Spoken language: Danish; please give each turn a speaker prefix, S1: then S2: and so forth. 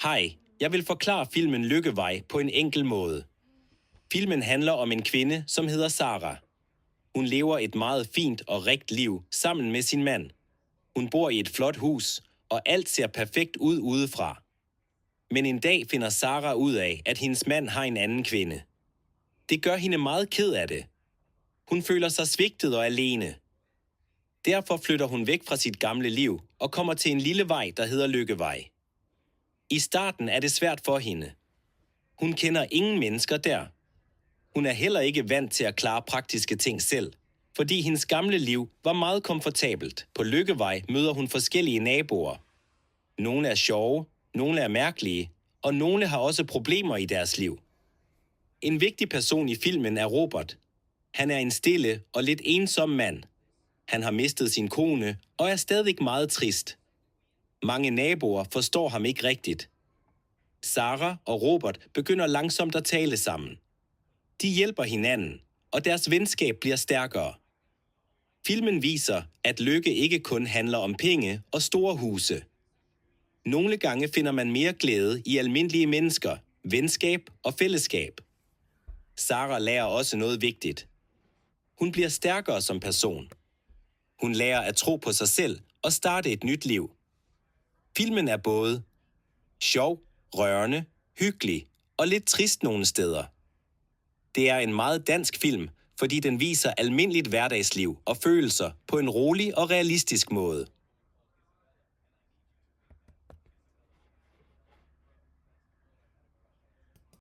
S1: Hej, jeg vil forklare filmen Lykkevej på en enkel måde. Filmen handler om en kvinde, som hedder Sara. Hun lever et meget fint og rigt liv sammen med sin mand. Hun bor i et flot hus, og alt ser perfekt ud udefra. Men en dag finder Sara ud af, at hendes mand har en anden kvinde. Det gør hende meget ked af det. Hun føler sig svigtet og alene. Derfor flytter hun væk fra sit gamle liv og kommer til en lille vej, der hedder Lykkevej. I starten er det svært for hende. Hun kender ingen mennesker der. Hun er heller ikke vant til at klare praktiske ting selv, fordi hendes gamle liv var meget komfortabelt. På Lykkevej møder hun forskellige naboer. Nogle er sjove, nogle er mærkelige, og nogle har også problemer i deres liv. En vigtig person i filmen er Robert. Han er en stille og lidt ensom mand. Han har mistet sin kone og er stadig meget trist. Mange naboer forstår ham ikke rigtigt. Sara og Robert begynder langsomt at tale sammen. De hjælper hinanden, og deres venskab bliver stærkere. Filmen viser, at lykke ikke kun handler om penge og store huse. Nogle gange finder man mere glæde i almindelige mennesker, venskab og fællesskab. Sara lærer også noget vigtigt. Hun bliver stærkere som person. Hun lærer at tro på sig selv og starte et nyt liv. Filmen er både sjov, rørende, hyggelig og lidt trist nogle steder. Det er en meget dansk film, fordi den viser almindeligt hverdagsliv og følelser på en rolig og realistisk måde.